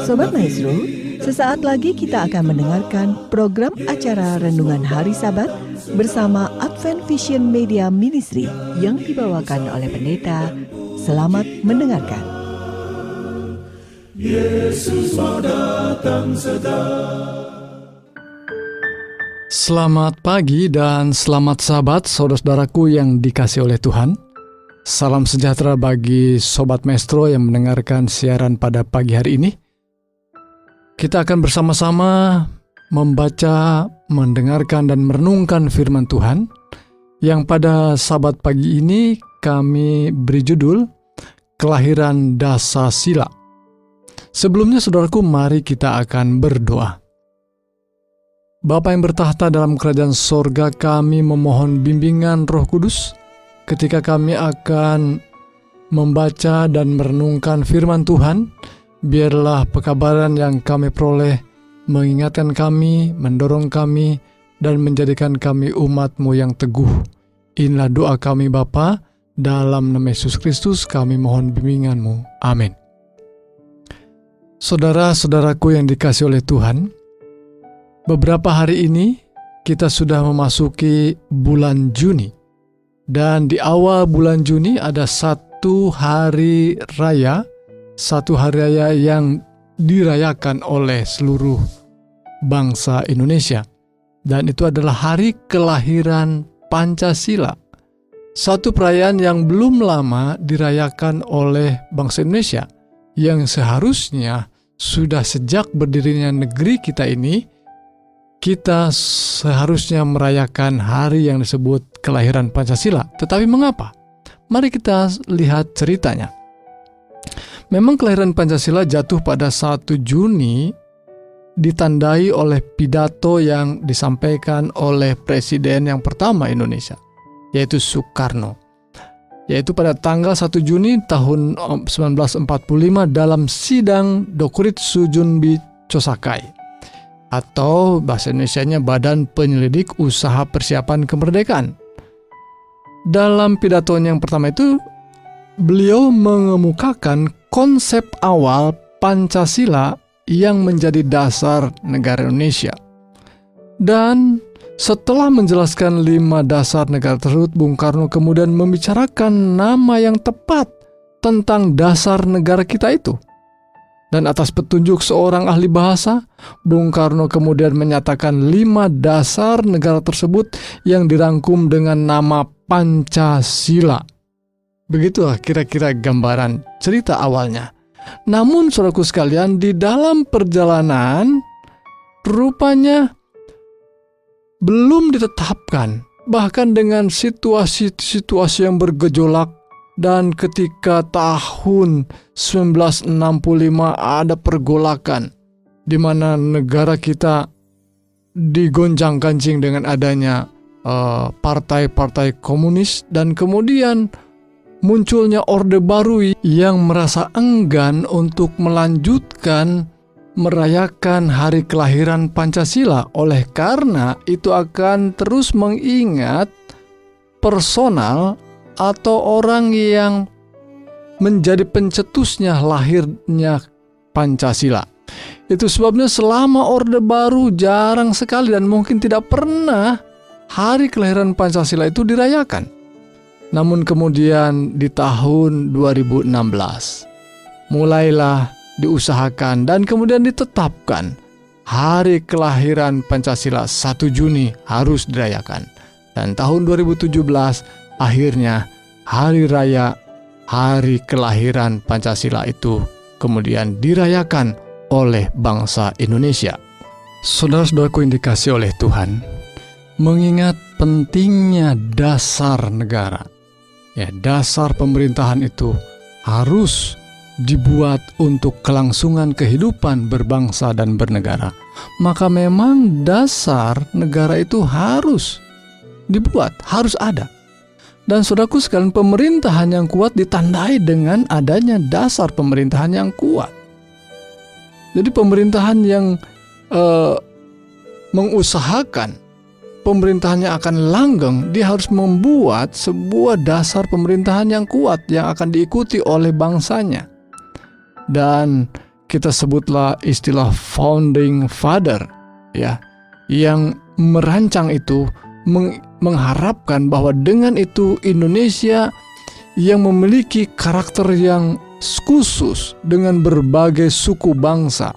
Sobat Maestro, sesaat lagi kita akan mendengarkan program acara Renungan Hari Sabat bersama Advent Vision Media Ministry yang dibawakan oleh pendeta. Selamat mendengarkan. Yesus mau datang segera. Selamat pagi dan selamat Sabat, saudara-saudaraku yang dikasihi oleh Tuhan. Salam sejahtera bagi Sobat Maestro yang mendengarkan siaran pada pagi hari ini. Kita akan bersama-sama membaca, mendengarkan, dan merenungkan firman Tuhan yang pada Sabat pagi ini kami beri judul Kelahiran Dasasila. Sebelumnya saudaraku, mari kita akan berdoa. Bapa yang bertahta dalam kerajaan sorga, kami memohon bimbingan Roh Kudus ketika kami akan membaca dan merenungkan firman Tuhan. Biarlah pekabaran yang kami peroleh mengingatkan kami, mendorong kami, dan menjadikan kami umat-Mu yang teguh. Inilah doa kami Bapa, dalam nama Yesus Kristus kami mohon bimbingan-Mu. Amin. Saudara-saudaraku yang dikasihi oleh Tuhan, beberapa hari ini kita sudah memasuki bulan Juni. Dan di awal bulan Juni ada satu hari raya yang dirayakan oleh seluruh bangsa Indonesia. Dan itu adalah hari kelahiran Pancasila. Satu perayaan yang belum lama dirayakan oleh bangsa Indonesia, yang seharusnya sudah sejak berdirinya negeri kita ini, kita seharusnya merayakan hari yang disebut kelahiran Pancasila. Tetapi mengapa? Mari kita lihat ceritanya. Memang kelahiran Pancasila jatuh pada 1 Juni, ditandai oleh pidato yang disampaikan oleh Presiden yang pertama Indonesia, yaitu Soekarno. Yaitu pada tanggal 1 Juni tahun 1945 dalam sidang Dokuritsu Junbi Chosakai, atau bahasa Indonesianya Badan Penyelidik Usaha Persiapan Kemerdekaan. Dalam pidatonya yang pertama itu, beliau mengemukakan konsep awal Pancasila yang menjadi dasar negara Indonesia. Dan setelah menjelaskan 5 dasar negara tersebut, Bung Karno kemudian membicarakan nama yang tepat tentang dasar negara kita itu. Dan atas petunjuk seorang ahli bahasa, Bung Karno kemudian menyatakan 5 dasar negara tersebut yang dirangkum dengan nama Pancasila. Begitulah kira-kira gambaran cerita awalnya. Namun saudaraku sekalian, di dalam perjalanan rupanya belum ditetapkan, bahkan dengan situasi-situasi yang bergejolak. Dan ketika tahun 1965 ada pergolakan di mana negara kita digoncang-gancing dengan adanya partai-partai komunis, dan kemudian munculnya Orde Baru yang merasa enggan untuk melanjutkan merayakan hari kelahiran Pancasila. Oleh karena itu akan terus mengingat personal atau orang yang menjadi pencetusnya lahirnya Pancasila. Itu sebabnya selama Orde Baru jarang sekali dan mungkin tidak pernah hari kelahiran Pancasila itu dirayakan. Namun kemudian di tahun 2016 mulailah diusahakan dan kemudian ditetapkan hari kelahiran Pancasila 1 Juni harus dirayakan. Dan tahun 2017 akhirnya hari raya hari kelahiran Pancasila itu kemudian dirayakan oleh bangsa Indonesia. Saudara-saudaraku yang dikasihi oleh Tuhan, mengingat pentingnya dasar negara, dasar pemerintahan itu harus dibuat untuk kelangsungan kehidupan berbangsa dan bernegara. Maka memang dasar negara itu harus dibuat, harus ada. Dan saudaraku sekalian, pemerintahan yang kuat ditandai dengan adanya dasar pemerintahan yang kuat. Jadi pemerintahan yang mengusahakan pemerintahannya akan langgeng, dia harus membuat sebuah dasar pemerintahan yang kuat yang akan diikuti oleh bangsanya. Dan kita sebutlah istilah founding father, ya, yang merancang itu mengharapkan bahwa dengan itu Indonesia yang memiliki karakter yang khusus dengan berbagai suku bangsa,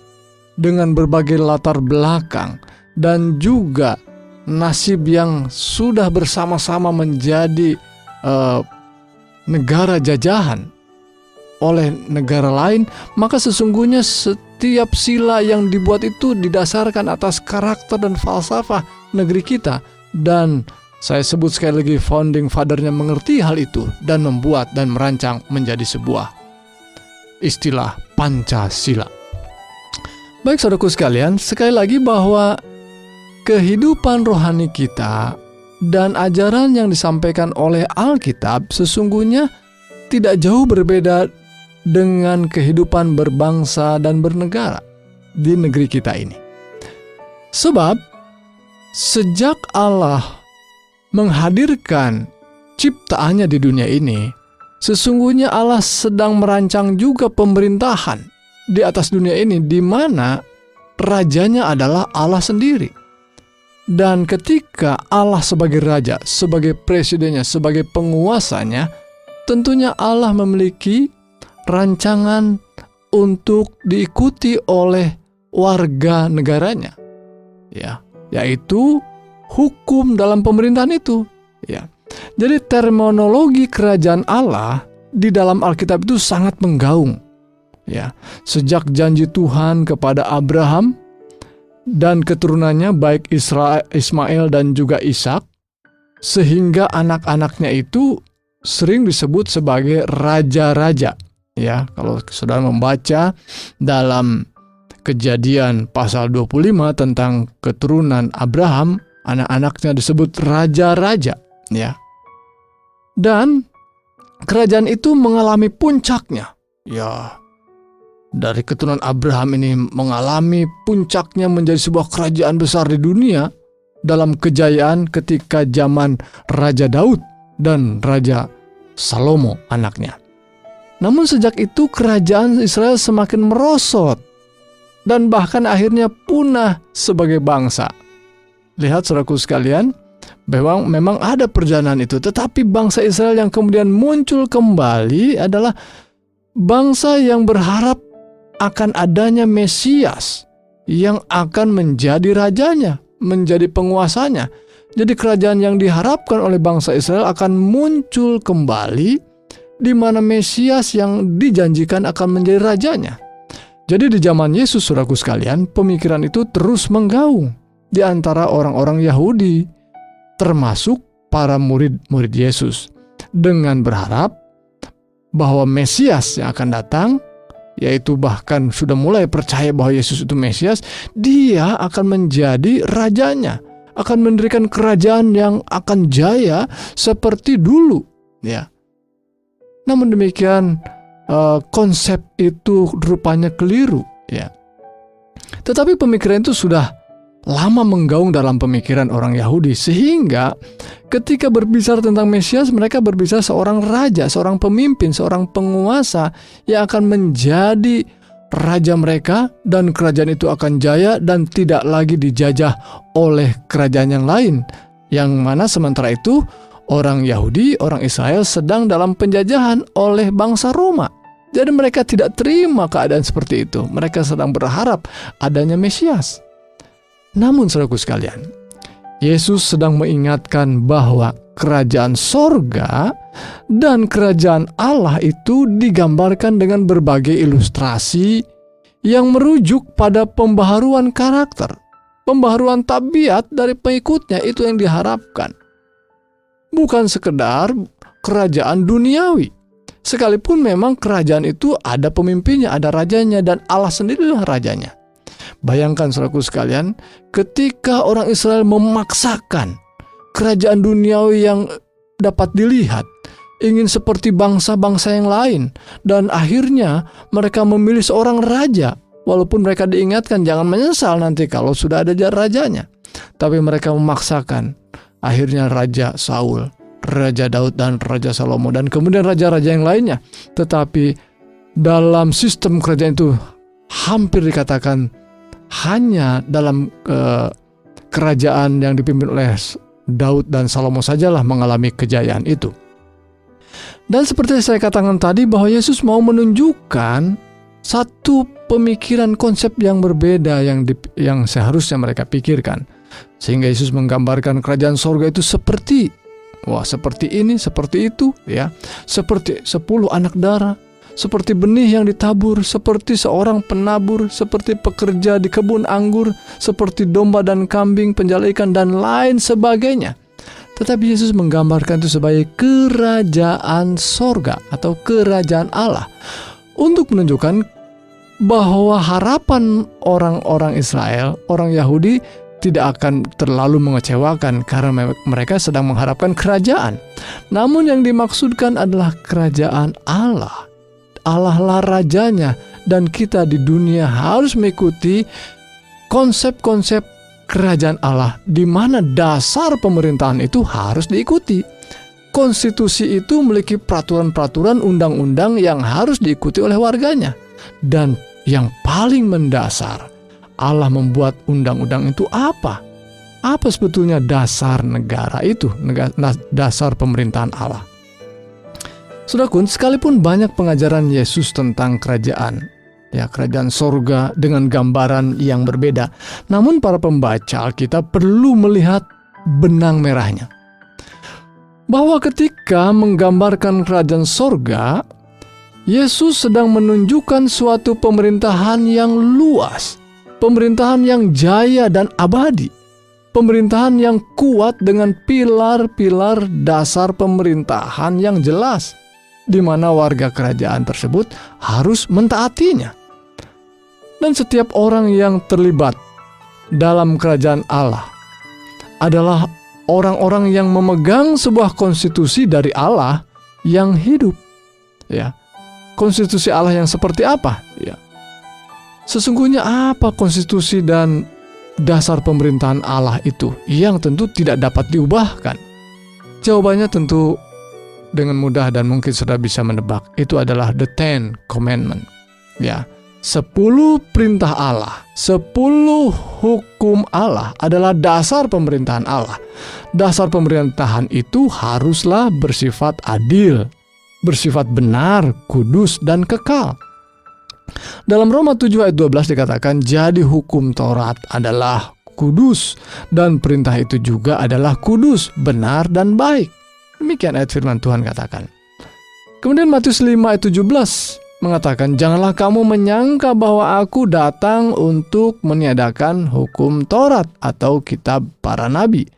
dengan berbagai latar belakang, dan juga nasib yang sudah bersama-sama menjadi negara jajahan oleh negara lain, maka sesungguhnya setiap sila yang dibuat itu didasarkan atas karakter dan falsafah negeri kita. Dan saya sebut sekali lagi, founding father-nya mengerti hal itu dan membuat dan merancang menjadi sebuah istilah Pancasila. Baik saudaraku sekalian, sekali lagi bahwa kehidupan rohani kita dan ajaran yang disampaikan oleh Alkitab sesungguhnya tidak jauh berbeda dengan kehidupan berbangsa dan bernegara di negeri kita ini. Sebab sejak Allah menghadirkan ciptaannya di dunia ini, sesungguhnya Allah sedang merancang juga pemerintahan di atas dunia ini, di mana rajanya adalah Allah sendiri. Dan ketika Allah sebagai raja, sebagai presidennya, sebagai penguasanya, tentunya Allah memiliki rancangan untuk diikuti oleh warga negaranya, ya, yaitu hukum dalam pemerintahan itu, ya. Jadi terminologi kerajaan Allah di dalam Alkitab itu sangat menggaung, ya. Sejak janji Tuhan kepada Abraham dan keturunannya, baik Ismail dan juga Ishak, sehingga anak-anaknya itu sering disebut sebagai raja-raja. Ya, kalau saudara membaca dalam Kejadian pasal 25 tentang keturunan Abraham, anak-anaknya disebut raja-raja, ya. Dan kerajaan itu mengalami puncaknya. Ya, dari keturunan Abraham ini mengalami puncaknya menjadi sebuah kerajaan besar di dunia dalam kejayaan ketika zaman Raja Daud dan Raja Salomo anaknya. Namun sejak itu kerajaan Israel semakin merosot dan bahkan akhirnya punah sebagai bangsa. Lihat saudaraku sekalian, memang ada perjalanan itu, tetapi bangsa Israel yang kemudian muncul kembali adalah bangsa yang berharap akan adanya Mesias yang akan menjadi rajanya, menjadi penguasanya. Jadi kerajaan yang diharapkan oleh bangsa Israel akan muncul kembali, di mana Mesias yang dijanjikan akan menjadi rajanya. Jadi di zaman Yesus, saudaraku sekalian, pemikiran itu terus menggaung di antara orang-orang Yahudi, termasuk para murid-murid Yesus, dengan berharap bahwa Mesias yang akan datang, yaitu bahkan sudah mulai percaya bahwa Yesus itu Mesias, dia akan menjadi rajanya, akan mendirikan kerajaan yang akan jaya seperti dulu, ya. Namun demikian, konsep itu rupanya keliru, ya. Tetapi pemikiran itu sudah lama menggaung dalam pemikiran orang Yahudi, sehingga ketika berbicara tentang Mesias, mereka berbicara seorang raja, seorang pemimpin, seorang penguasa yang akan menjadi raja mereka, dan kerajaan itu akan jaya dan tidak lagi dijajah oleh kerajaan yang lain, yang mana sementara itu orang Yahudi, orang Israel sedang dalam penjajahan oleh bangsa Roma. Jadi mereka tidak terima keadaan seperti itu. Mereka sedang berharap adanya Mesias. Namun saudaraku sekalian, Yesus sedang mengingatkan bahwa kerajaan sorga dan kerajaan Allah itu digambarkan dengan berbagai ilustrasi yang merujuk pada pembaharuan karakter, pembaharuan tabiat dari pengikutnya. Itu yang diharapkan. Bukan sekedar kerajaan duniawi. Sekalipun memang kerajaan itu ada pemimpinnya, ada rajanya, dan Allah sendirilah rajanya. Bayangkan saudaraku sekalian, ketika orang Israel memaksakan kerajaan duniawi yang dapat dilihat, ingin seperti bangsa-bangsa yang lain, dan akhirnya mereka memilih seorang raja, walaupun mereka diingatkan jangan menyesal nanti kalau sudah ada rajanya. Tapi mereka memaksakan. Akhirnya Raja Saul, Raja Daud, dan Raja Salomo, dan kemudian raja-raja yang lainnya. Tetapi dalam sistem kerajaan itu hampir dikatakan hanya dalam kerajaan yang dipimpin oleh Daud dan Salomo sajalah mengalami kejayaan itu. Dan seperti saya katakan tadi, bahwa Yesus mau menunjukkan satu pemikiran konsep yang berbeda yang seharusnya mereka pikirkan. Sehingga Yesus menggambarkan kerajaan sorga itu seperti ini, seperti itu, ya. Seperti 10 anak darah, seperti benih yang ditabur, seperti seorang penabur, seperti pekerja di kebun anggur, seperti domba dan kambing, penjala ikan, dan lain sebagainya. Tetapi Yesus menggambarkan itu sebagai kerajaan sorga atau kerajaan Allah, untuk menunjukkan bahwa harapan orang-orang Israel, orang Yahudi, tidak akan terlalu mengecewakan karena mereka sedang mengharapkan kerajaan. Namun yang dimaksudkan adalah kerajaan Allah. Allah lah rajanya, dan kita di dunia harus mengikuti konsep-konsep kerajaan Allah, di mana dasar pemerintahan itu harus diikuti. Konstitusi itu memiliki peraturan-peraturan undang-undang yang harus diikuti oleh warganya. Dan yang paling mendasar, Allah membuat undang-undang itu apa? Apa sebetulnya dasar negara itu, dasar pemerintahan Allah? Saudaraku, sekalipun banyak pengajaran Yesus tentang kerajaan sorga dengan gambaran yang berbeda, namun para pembaca Alkitab perlu melihat benang merahnya. Bahwa ketika menggambarkan kerajaan sorga, Yesus sedang menunjukkan suatu pemerintahan yang luas, pemerintahan yang jaya dan abadi, pemerintahan yang kuat dengan pilar-pilar dasar pemerintahan yang jelas, di mana warga kerajaan tersebut harus mentaatinya. Dan setiap orang yang terlibat dalam kerajaan Allah adalah orang-orang yang memegang sebuah konstitusi dari Allah yang hidup. Ya. Konstitusi Allah yang seperti apa? Ya. Sesungguhnya apa konstitusi dan dasar pemerintahan Allah itu yang tentu tidak dapat diubahkan? Jawabannya tentu dengan mudah dan mungkin sudah bisa menebak. Itu adalah the 10 Commandment. Ya. 10 perintah Allah, 10 hukum Allah adalah dasar pemerintahan Allah. Dasar pemerintahan itu haruslah bersifat adil, bersifat benar, kudus, dan kekal. Dalam Roma 7 ayat 12 dikatakan, jadi hukum Taurat adalah kudus, dan perintah itu juga adalah kudus, benar, dan baik. Demikian ayat firman Tuhan katakan. Kemudian Matius 5 ayat 17 mengatakan, janganlah kamu menyangka bahwa aku datang untuk meniadakan hukum Taurat atau kitab para nabi.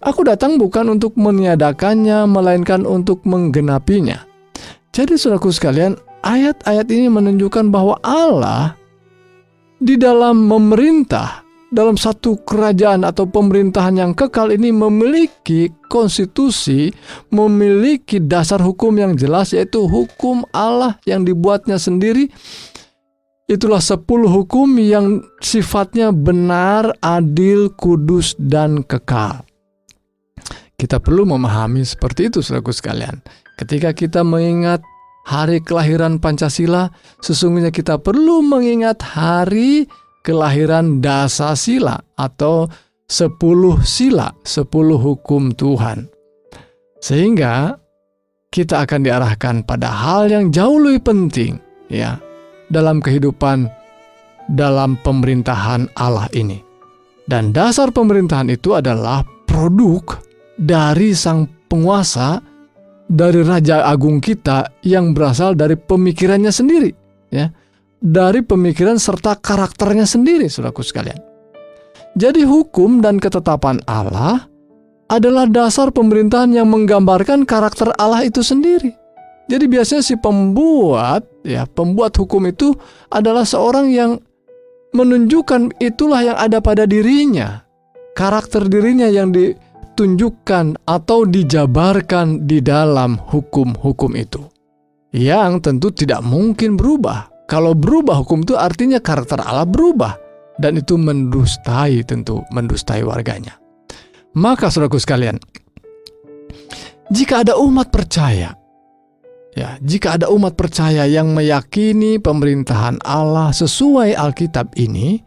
Aku datang bukan untuk meniadakannya, melainkan untuk menggenapinya. Jadi saudaraku sekalian, ayat-ayat ini menunjukkan bahwa Allah di dalam memerintah, dalam satu kerajaan atau pemerintahan yang kekal ini memiliki konstitusi, memiliki dasar hukum yang jelas, yaitu hukum Allah yang dibuatnya sendiri. Itulah 10 hukum yang sifatnya benar, adil, kudus, dan kekal. Kita perlu memahami seperti itu, saudaraku sekalian. Ketika kita mengingat hari kelahiran Pancasila, sesungguhnya kita perlu mengingat hari kelahiran Dasasila atau 10 sila, 10 hukum Tuhan. Sehingga kita akan diarahkan pada hal yang jauh lebih penting, ya, dalam kehidupan dalam pemerintahan Allah ini. Dan dasar pemerintahan itu adalah produk dari sang penguasa, dari Raja Agung kita yang berasal dari pemikirannya sendiri, ya. Dari pemikiran serta karakternya sendiri, saudaraku sekalian. Jadi hukum dan ketetapan Allah adalah dasar pemerintahan yang menggambarkan karakter Allah itu sendiri. Jadi biasanya si pembuat hukum itu adalah seorang yang menunjukkan itulah yang ada pada dirinya. Karakter dirinya yang ditunjukkan atau dijabarkan di dalam hukum-hukum itu, yang tentu tidak mungkin berubah. Kalau berubah hukum itu artinya karakter Allah berubah, dan itu mendustai warganya. Maka saudaraku sekalian, jika ada umat percaya Ya, jika ada umat percaya yang meyakini pemerintahan Allah sesuai Alkitab ini,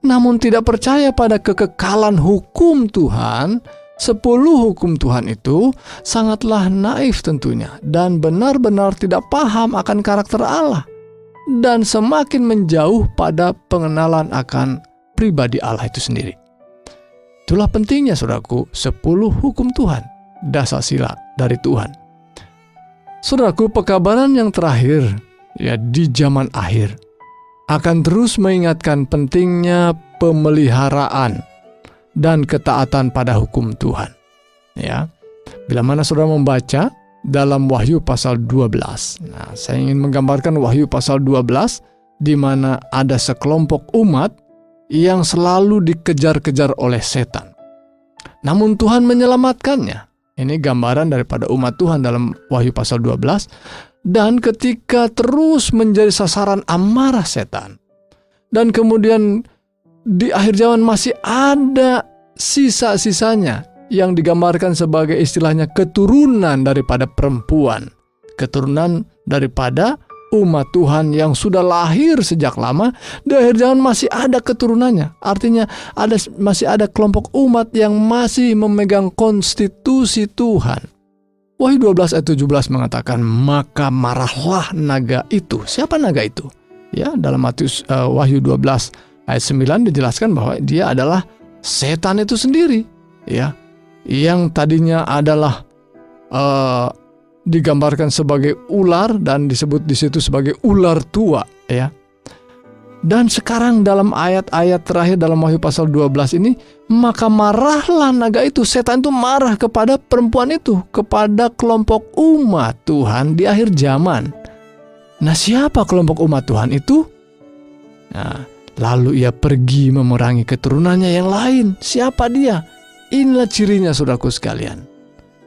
namun tidak percaya pada kekekalan hukum Tuhan, 10 hukum Tuhan itu sangatlah naif tentunya, dan benar-benar tidak paham akan karakter Allah, dan semakin menjauh pada pengenalan akan pribadi Allah itu sendiri. Itulah pentingnya saudaraku 10 hukum Tuhan, dasar sila dari Tuhan. Saudaraku, pekabaran yang terakhir ya di zaman akhir akan terus mengingatkan pentingnya pemeliharaan dan ketaatan pada hukum Tuhan. Ya, bila mana saudara membaca dalam Wahyu pasal 12. Nah, saya ingin menggambarkan Wahyu pasal 12 di mana ada sekelompok umat yang selalu dikejar-kejar oleh setan. Namun Tuhan menyelamatkannya. Ini gambaran daripada umat Tuhan dalam Wahyu pasal 12. Dan ketika terus menjadi sasaran amarah setan, dan kemudian di akhir zaman masih ada sisa-sisanya yang digambarkan sebagai istilahnya keturunan daripada perempuan, keturunan daripada umat Tuhan yang sudah lahir sejak lama. Di akhir zaman masih ada keturunannya, artinya masih ada kelompok umat yang masih memegang konstitusi Tuhan. Wahyu 12 ayat 17 mengatakan, maka marahlah naga itu. Siapa naga itu? Ya, dalam Wahyu 12 ayat 9 dijelaskan bahwa dia adalah setan itu sendiri, ya, yang tadinya adalah digambarkan sebagai ular dan disebut di situ sebagai ular tua, ya. Dan sekarang dalam ayat-ayat terakhir dalam Wahyu pasal 12 ini, maka marahlah naga itu. Setan itu marah kepada perempuan itu, kepada kelompok umat Tuhan di akhir zaman. Nah, siapa kelompok umat Tuhan itu? Nah, lalu ia pergi memerangi keturunannya yang lain. Siapa dia? Inilah cirinya saudaraku sekalian,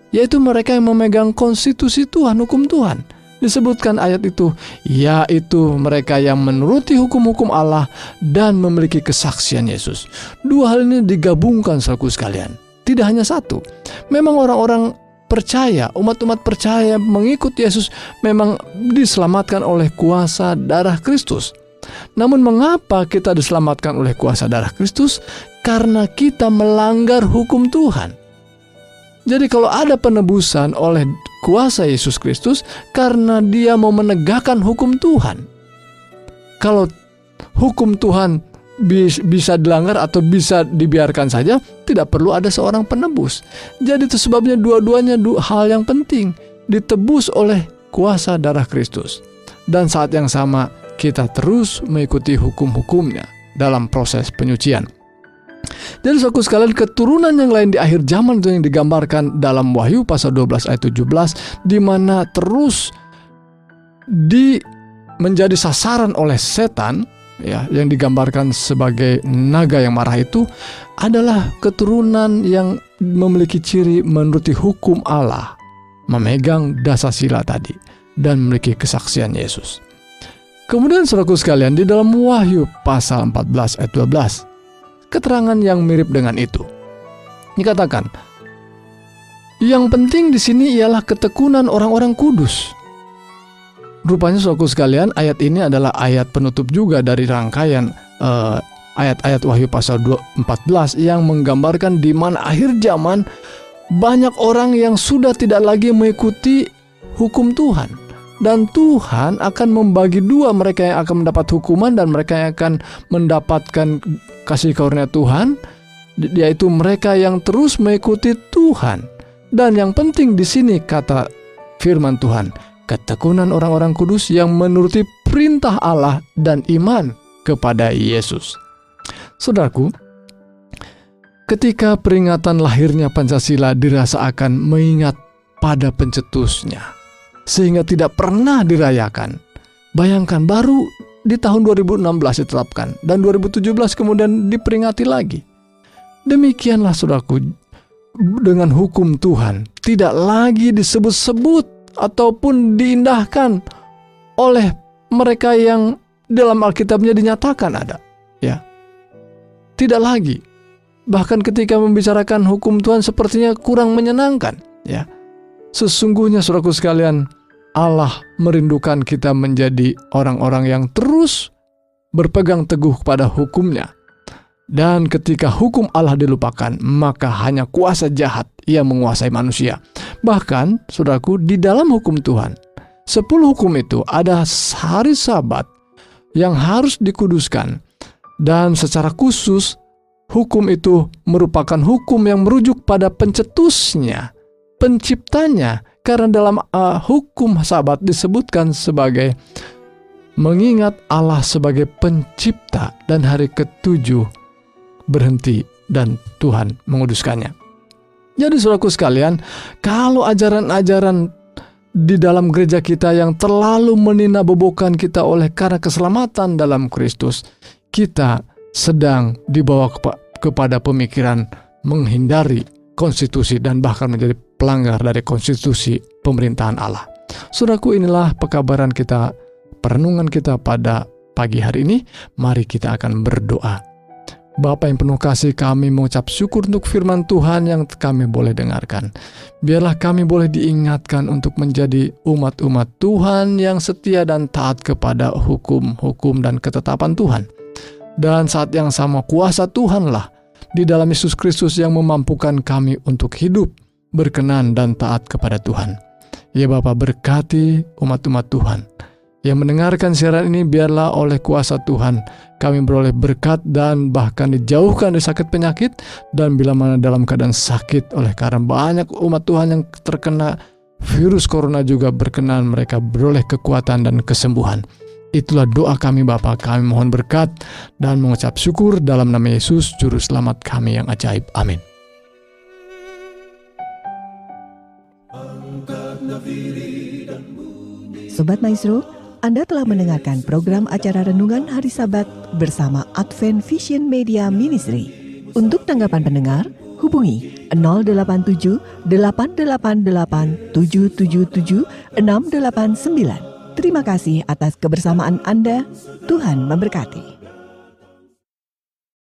yaitu mereka yang memegang konstitusi Tuhan, hukum Tuhan. Disebutkan ayat itu, yaitu mereka yang menuruti hukum-hukum Allah dan memiliki kesaksian Yesus. Dua hal ini digabungkan saudaraku sekalian, tidak hanya satu. Memang orang-orang percaya, umat-umat percaya mengikut Yesus memang diselamatkan oleh kuasa darah Kristus. Namun mengapa kita diselamatkan oleh kuasa darah Kristus? Karena kita melanggar hukum Tuhan. Jadi kalau ada penebusan oleh kuasa Yesus Kristus, karena dia mau menegakkan hukum Tuhan. Kalau hukum Tuhan bisa dilanggar atau bisa dibiarkan saja, tidak perlu ada seorang penebus. Jadi itu sebabnya dua-duanya hal yang penting, ditebus oleh kuasa darah Kristus. Dan saat yang sama kita terus mengikuti hukum-hukumnya dalam proses penyucian. Jadi saudaraku sekalian, keturunan yang lain di akhir zaman itu yang digambarkan dalam Wahyu pasal 12 ayat 17, di mana terus menjadi sasaran oleh setan, ya, yang digambarkan sebagai naga yang marah itu adalah keturunan yang memiliki ciri menuruti hukum Allah, memegang dasar sila tadi, dan memiliki kesaksian Yesus. Kemudian saudaraku sekalian, di dalam Wahyu pasal 14 ayat 12, keterangan yang mirip dengan itu dikatakan, yang penting di sini ialah ketekunan orang-orang kudus. Rupanya saudaraku sekalian, ayat ini adalah ayat penutup juga dari rangkaian ayat-ayat Wahyu pasal 14 yang menggambarkan di mana akhir zaman banyak orang yang sudah tidak lagi mengikuti hukum Tuhan. Dan Tuhan akan membagi dua, mereka yang akan mendapat hukuman dan mereka yang akan mendapatkan kasih karunia Tuhan, yaitu mereka yang terus mengikuti Tuhan. Dan yang penting di sini kata firman Tuhan, ketekunan orang-orang kudus yang menuruti perintah Allah dan iman kepada Yesus. Saudaraku, ketika peringatan lahirnya Pancasila dirasa akan mengingat pada pencetusnya, sehingga tidak pernah dirayakan. Bayangkan, baru di tahun 2016 ditetapkan dan 2017 kemudian diperingati lagi. Demikianlah saudaraku, dengan hukum Tuhan tidak lagi disebut-sebut ataupun diindahkan oleh mereka yang dalam Alkitabnya dinyatakan ada, ya. Tidak lagi. Bahkan ketika membicarakan hukum Tuhan sepertinya kurang menyenangkan, ya. Sesungguhnya saudaraku sekalian, Allah merindukan kita menjadi orang-orang yang terus berpegang teguh pada hukum-Nya. Dan ketika hukum Allah dilupakan, maka hanya kuasa jahat yang menguasai manusia. Bahkan, saudaraku, di dalam hukum Tuhan, 10 hukum itu ada hari Sabat yang harus dikuduskan. Dan secara khusus, hukum itu merupakan hukum yang merujuk pada pencetusnya, penciptanya. Karena dalam hukum Sabat disebutkan sebagai mengingat Allah sebagai pencipta, dan hari ke-7 berhenti dan Tuhan menguduskannya. Jadi saudaraku sekalian, kalau ajaran-ajaran di dalam gereja kita yang terlalu meninabobokan kita oleh karena keselamatan dalam Kristus, kita sedang dibawa kepada pemikiran menghindari konstitusi dan bahkan menjadi pelanggar dari konstitusi pemerintahan Allah. Saudaraku, inilah pekabaran kita, perenungan kita pada pagi hari ini. Mari kita akan berdoa. Bapa yang penuh kasih, kami mengucap syukur untuk firman Tuhan yang kami boleh dengarkan. Biarlah kami boleh diingatkan untuk menjadi umat-umat Tuhan yang setia dan taat kepada hukum-hukum dan ketetapan Tuhan. Dan saat yang sama, kuasa Tuhanlah di dalam Yesus Kristus yang memampukan kami untuk hidup berkenan dan taat kepada Tuhan. Ya Bapa, berkati umat-umat Tuhan yang mendengarkan siaran ini. Biarlah oleh kuasa Tuhan kami beroleh berkat dan bahkan dijauhkan dari sakit penyakit. Dan bila mana dalam keadaan sakit, oleh karena banyak umat Tuhan yang terkena virus corona juga, berkenan mereka beroleh kekuatan dan kesembuhan. Itulah doa kami Bapa. Kami mohon berkat dan mengucap syukur dalam nama Yesus Juru Selamat kami yang ajaib. Amin. Sobat Maestro, Anda telah mendengarkan program acara Renungan Hari Sabat bersama Advent Vision Media Ministry. Untuk tanggapan pendengar, hubungi 087 888 777 689. Terima kasih atas kebersamaan Anda. Tuhan memberkati.